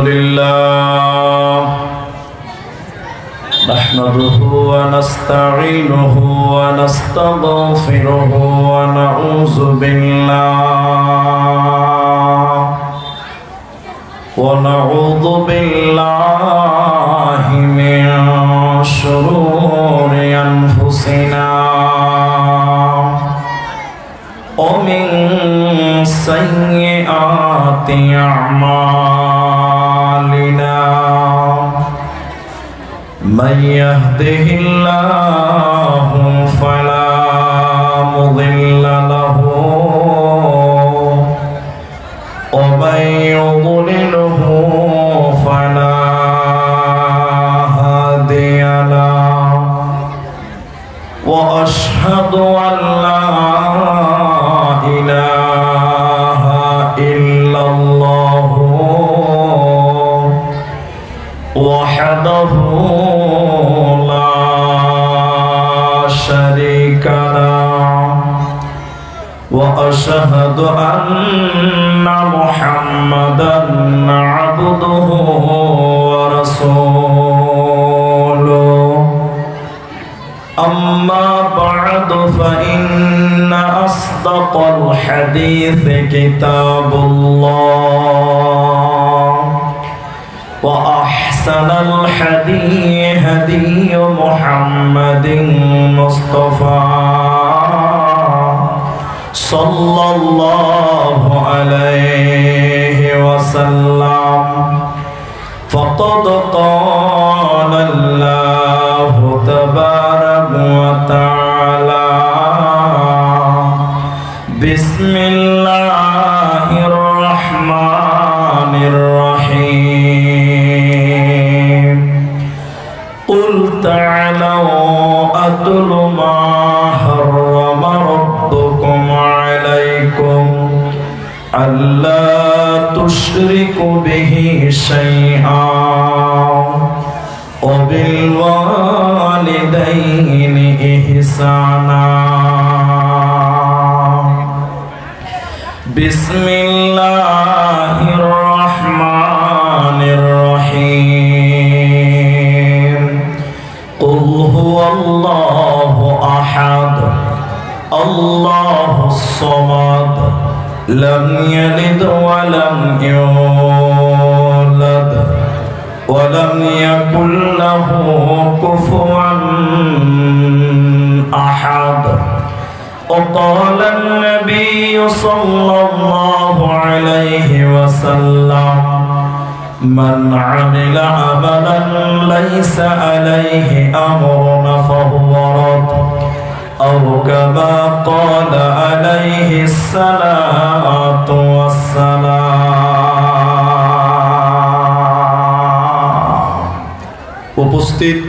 لله نحمده ونستعينه ونستغفره ونعوذ بالله من شرور أنفسنا ومن سيئات أعمالنا من يهده الله فلا مضل له ومن يضلله فلا هادي له وأشهد أن لا إله إلا الله وحده لا شريك له وأشهد أن محمدا عبده ورسوله أما بعد فإن أصدق الحديث كتاب الله وأحسن الحديث هدي محمد مصطفى صلى الله عليه وسلم فقد قال الله تبارك وتعالى بسم الله الرحمن الرحيم قل تعالوا أتل ما حرم ربكم عليكم ألا تشركوا به شيئا وبالوالدين إحسانا بسم الله الرحمن الرحيم قل هو الله أحد الله الصمد لم يلد ولم يولد ولم يكن له كفوا أحد وقال النبي صلى الله عليه وسلم من عمل عملا ليس عليه أمرنا فهو رد أو كما قال عليه الصلاة والسلام উপস্থিত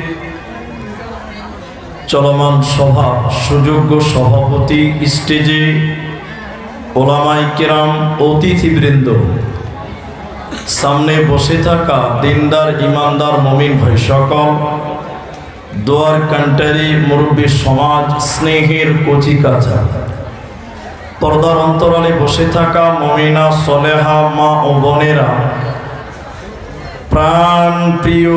চলমান সভা সুযোগ্য সভাপতি স্টেজে ওলামায়ে কেরাম অতিথিবৃন্দ সামনে বসে থাকা দিনদার ইমানদার মুমিন ভাই সকল দোয়ার কান্টারি মুরব্বী সমাজ স্নেহের কচি কাঁচা পর্দার অন্তরালে বসে থাকা মুমিনা সলেহা মা ও বোনেরা প্রাণ প্রিয়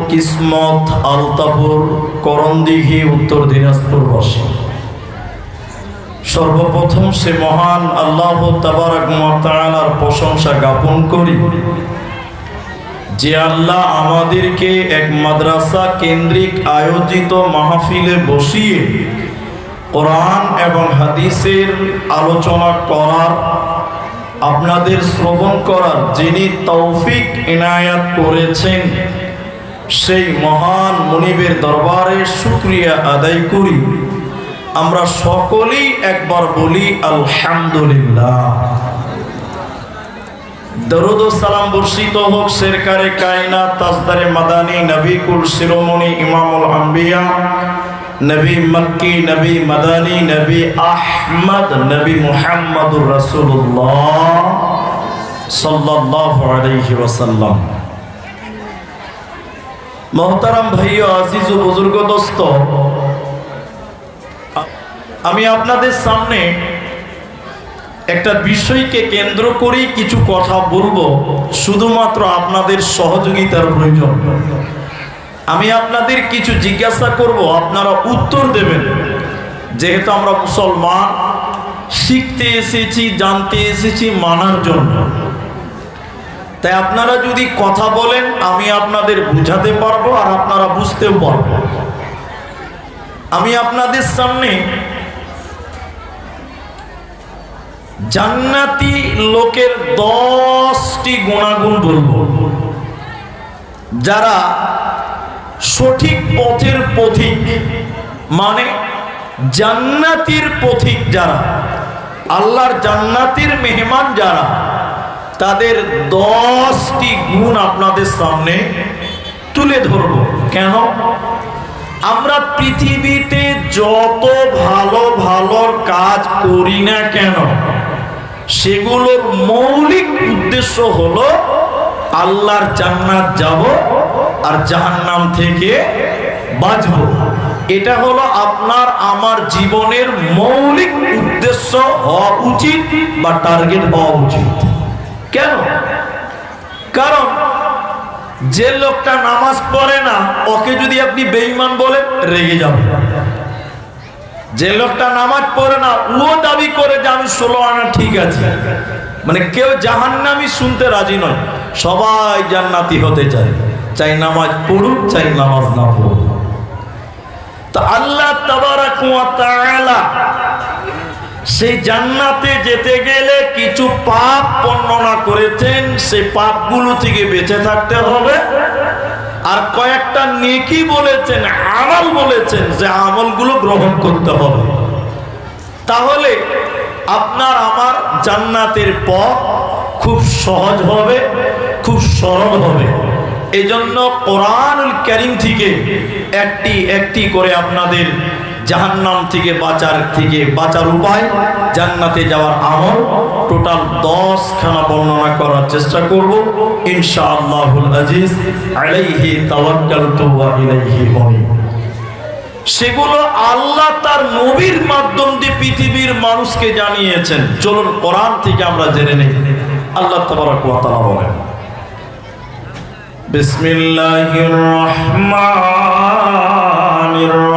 কিসমত আলতাপুর করণদিঘি উত্তর দিনাজপুরবাসী সর্বপ্রথম সে মহান আল্লাহ তাবারক ওয়া তাআলার প্রশংসা জ্ঞাপন করি যে আল্লাহ আমাদেরকে এক মাদ্রাসা কেন্দ্রিক আয়োজিত মাহফিলে বসিয়ে কোরআন এবং হাদিসের আলোচনা করার আপনাদের শ্রবণ করার যিনি তৌফিক ইনায়াত করেছেন সেই মহান মুনিবের দরবারে শুকরিয়া আদায় করি। আমরা সকলেই একবার বলি আলহামদুলিল্লাহ। দরুদ ও সালাম বর্ষিত হোক সরকারে কায়নাত তাজদারে মাদানী নবী কুল শিরোমণি ইমামুল আম্বিয়া নবী মক্কি নবী মাদানী নবী আহমদ নবী মুহাম্মদুর রাসূলুল্লাহ সাল্লাল্লাহু আলাইহি ওয়াসাল্লাম। মোহতারাম ভাইও আজিজ ও বুজুর্গ দোস্ত, আমি আপনাদের সামনে একটা বিষয়কে কেন্দ্র করেই কিছু কথা বলবো, শুধুমাত্র আপনাদের সহযোগিতার প্রয়োজন। আমি আপনাদের কিছু জিজ্ঞাসা করব, আপনারা উত্তর দেবেন। যেহেতু আমরা মুসলমান, শিখতে এসেছি, জানতে এসেছি মানার জন্য, তাই আপনারা যদি কথা বলেন আমি আপনাদের বুঝাতে পারবো আর আপনারা বুঝতেও পারবেন। আমি আপনাদের সামনে জান্নাতি লোকের 10টি গুণাগুণ বলবো, যারা সঠিক পথের পথিক, মানে জান্নাতির পথিক যারা, আল্লাহর জান্নাতের মেহমান যারা, তাদের 10টি গুণ আপনাদের সামনে তুলে ধরব। কেন? আমরা পৃথিবীতে যত ভালো ভালো কাজ করি না কেন, সেগুলোর মৌলিক উদ্দেশ্য হলো আল্লাহর জান্নাত যাব আর জাহান্নাম থেকে বাঁচব। এটা হলো আপনার আমার জীবনের মৌলিক উদ্দেশ্য হওয়া উচিত বা টার্গেট হওয়া উচিত। কেন? কারণ যে লোকটা নামাজ পড়ে না, ওকে যদি আপনি বেঈমান বলেন রেগে যাবে। যে লোকটা নামাজ পড়ে না, ও দাবি করে যে আমি 16 আনা ঠিক আছে, মানে কেউ জাহান্নামী শুনতে রাজি নয়, সবাই জান্নাতি হতে চায়, চাই নামাজ পড়ুক চাই নামাজ না পড়ুক। তো আল্লাহ তাবারাক ওয়া তাআলা সেই জান্নাতে যেতে গেলে কিছু পাপ বর্ণনা করেছেন, সেই পাপগুলো থেকে বেঁচে থাকতে হবে। আর কয়েকটা নেকি বলেছেন, আমল বলেছেন, যে আমলগুলো গ্রহণ করতে হবে। তাহলে আপনার আমার জান্নাতের পথ খুব সহজ হবে, খুব সরল হবে। এই জন্য কোরআনুল কারীম থেকে একটি একটি করে আপনাদের জাহান্নাম থেকে বাঁচার উপায়, জান্নাতে যাওয়ার আমল, টোটাল 10খানা বর্ণনা করার চেষ্টা করব ইনশাআল্লাহুল আজিজ। আলাইহি তাওয়াক্কালতু ওয়া ইলাইহি উনীব। সেগুলো আল্লাহ তার নবীর মাধ্যম দিয়ে পৃথিবীর মানুষকে জানিয়েছেন। চলুন কোরআন থেকে আমরা জেনে নেই। আল্লাহ তাবারক ওয়া তাআলা বলেন, বিসমিল্লাহির রহমানির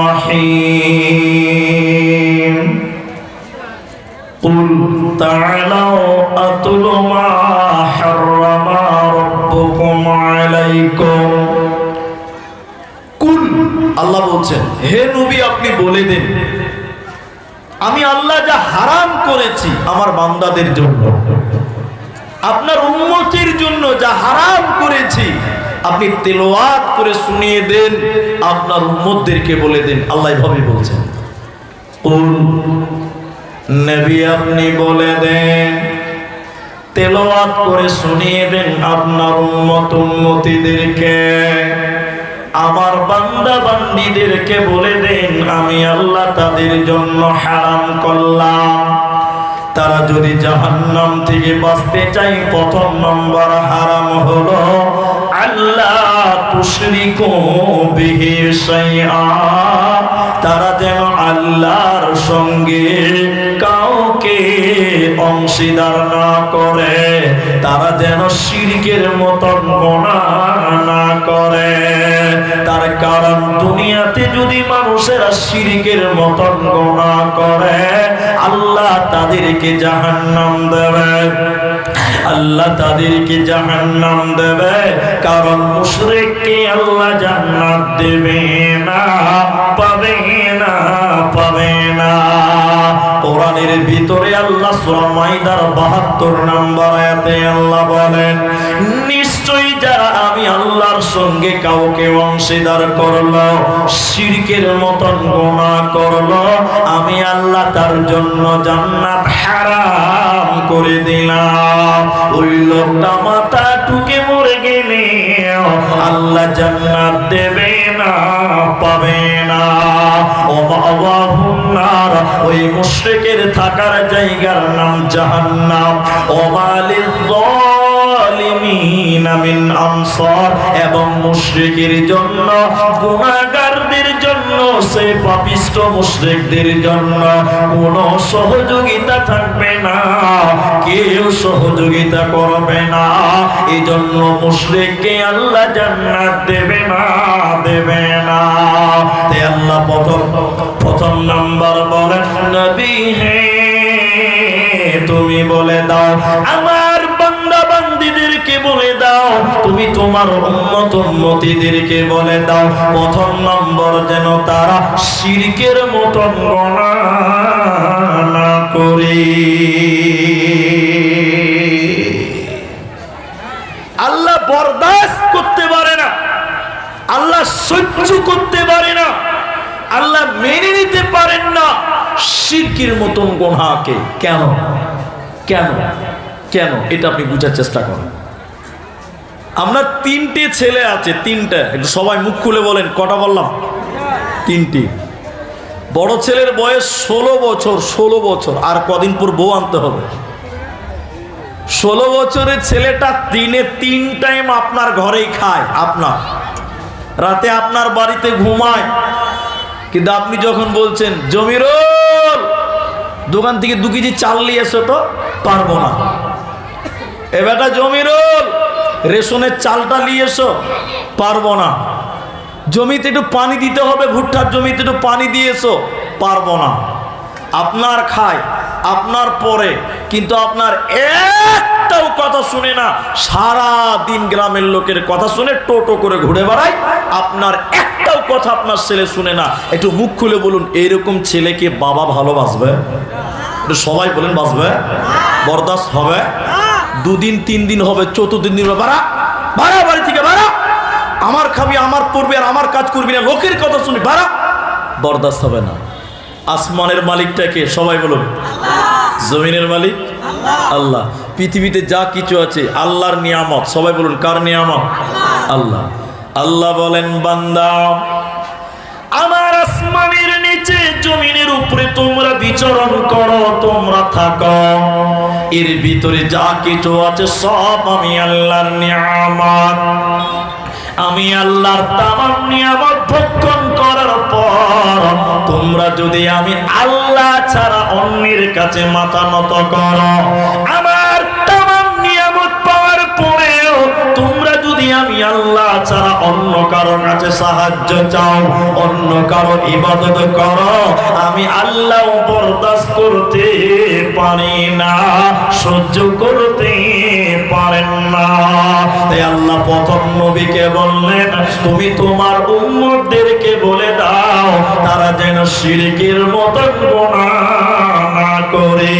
রহিম। কুল তাআলাউ আতুলু মা হাররামা রাব্বুকুম আলাইকুম। কুল, আল্লাহ বলছেন, হে নবী আপনি বলে দেন, আমি আল্লাহ যা হারাম করেছি আমার বান্দাদের জন্য, আপনার উম্মতের জন্য যা হারাম করেছি আপনি তেলাওয়াত করে শুনিয়ে দেন, আপনার উম্মতদেরকে বলে দেন। আল্লাহ এভাবে বলছেন, কুল, নবী আপনি বলে দেন, তেলাওয়াত করে শুনিয়ে দেন আপনার উম্মতিদেরকে, আমার বান্দা বান্দীদেরকে বলে দেন আমি আল্লাহ তাদের জন্য হারাম করলাম। তারা যদি জাহান্নাম থেকে বাঁচতে চাই, প্রথম নম্বর হারাম হলো আল্লাহ তুশরিকু বিহি শাইআ, তারা যেন আল্লাহর সঙ্গে কাউকে অংশীদার না করে, তারা যেন শিরকের মতন গুনাহ না করে। তার কারণ দুনিয়াতে যদি মানুষেরা শিরকের মতন গুনাহ করে, আল্লাহ তাদেরকে জাহান্নাম দেবে, আল্লাহ তাদেরকে জাহান্নাম দেবে। কারণ মুশরিককে আল্লাহ জান্নাত দেবে না, পাবে না, পাবে না। কোরআনের ভিতরে আল্লাহ সূরা মাইদার 72 নম্বর আয়াতে আল্লাহ বলেন, নিশ্চয়ই যারা আমি আল্লাহর সঙ্গে কাউকে অংশীদার করলো, শিরকের মতন গুনাহ করলো, আমি আল্লাহ তার জন্য জান্নাত হারাম করে দিলাম। ওই লোকটা মাথা টুকে মরে গেলে আল্লাহ জান্নাত দেবে না, পাবে না। ওই মুশরিকের থাকার জায়গার নাম জাহান্নাম। এবং মুশরিকের জন্য, গুনাহগারদের জন্য সেই পাপিষ্ট মুশরিকদের জন্য কোনো সহযোগিতা থাকবে না, কেউ সহযোগিতা করবে না। এই জন্য মুশরিককে আল্লাহ জান্নাত দেবে না, দেবে না। তাই আল্লাহ প্রথম নাম্বার বলেন, নবী হে তুমি বলে দাও, আমার বান্দা বান্দীদেরকে বলে দাও, তুমি তোমার উম্মত উম্মতীদেরকে বলে দাও, প্রথম নম্বর যেন তারা শিরকের মতন গণনা না করে। আল্লাহ বরদাস্ত করতে পারে না, আল্লাহ সহ্য করতে পারে না, আল্লাহ মেনে নিতে পারেন না শিরকের মতন গুনাহকে। কেন কেন কেন এটা আপনি বুঝার চেষ্টা করেন। আমরা তিনটে ছেলে আছে, তিনটা, একটু সবাই মুখ খুলে বলেন কটা বললাম? তিনটি। বড় ছেলের বয়স 16 বছর, 16 বছর, আর কদিন পর বউ আনতে হবে। 16 বছরের ছেলেটা দিনে 3 টাইম আপনার ঘরেই খায়, আপনার রাতে আপনার বাড়িতে ঘুমায়, কিন্তু আপনি যখন বলছেন জমিরুল দোকান থেকে 2 কেজি চাল নিয়ে এসো, তো পারবো না। এ বেটা জমিরুল রেশনের চালটা নিয়ে এসো, পারবো না। জমিতে একটু পানি দিতে হবে, ভুট্টার জমিতে একটু পানি দিয়ে এসো, পারবো না। আপনার খায়, আপনার পরে, কিন্তু আপনার একটাও কথা শুনে না। সারা দিন গ্রামের লোকের কথা শুনে টোটো করে ঘুরে বেড়ায়, আপনার একটাও কথা আপনার ছেলে শুনে না। একটু মুখ খুলে বলুন, এইরকম ছেলেকে বাবা ভালোবাসবে? একটু সবাই বলেন, বাসবে? বরদাস্ত হবে? 2 দিন 3 দিন হবে, 4th দিন বাড়া বাড়া, বাড়ি থেকে বাড়া, আমার খাবি, আমার পড়বি, আর আমার কাজ করবি না, লোকের কথা শুনি, বাড়া। বরদাস্ত হবে না। আসমানের মালিকটাকে সবাই বলুন, জমিনের মালিক আল্লাহ। পৃথিবীতে যা কিছু আছে আল্লাহর নিয়ামত, সবাই বলুন কার নিয়ামত? আল্লাহ। আল্লাহ বলেন, বান্দা আমার আসমানের নিচে জমিনের উপরে তোমরা বিচরণ করো, তোমরা থাকো, এর ভিতরে যা কিছু আছে সব আমি আল্লাহর নিয়ামত। আমি আল্লাহর তামাম নিয়ামত ভক্ষণ করার পর তোমরা যদি আমি আল্লাহ ছাড়া অন্যের কাছে মাথা নত করো, আমার তামাম নিয়ামত পাওয়ার পরেও তোমরা যদি আমি আল্লাহ ছাড়া অন্য কারো কাছে সাহায্য চাও, অন্য কারো ইবাদত করো, আমি আল্লাহ বরদাস্ত করতে পারি না, সহ্য করতে পারেন না। তাই আল্লাহ প্রথম নবীকে বললেন, তুমি তোমার উম্মতদেরকে বলে দাও তারা যেন শিরকের মতো গুনাহ না করে।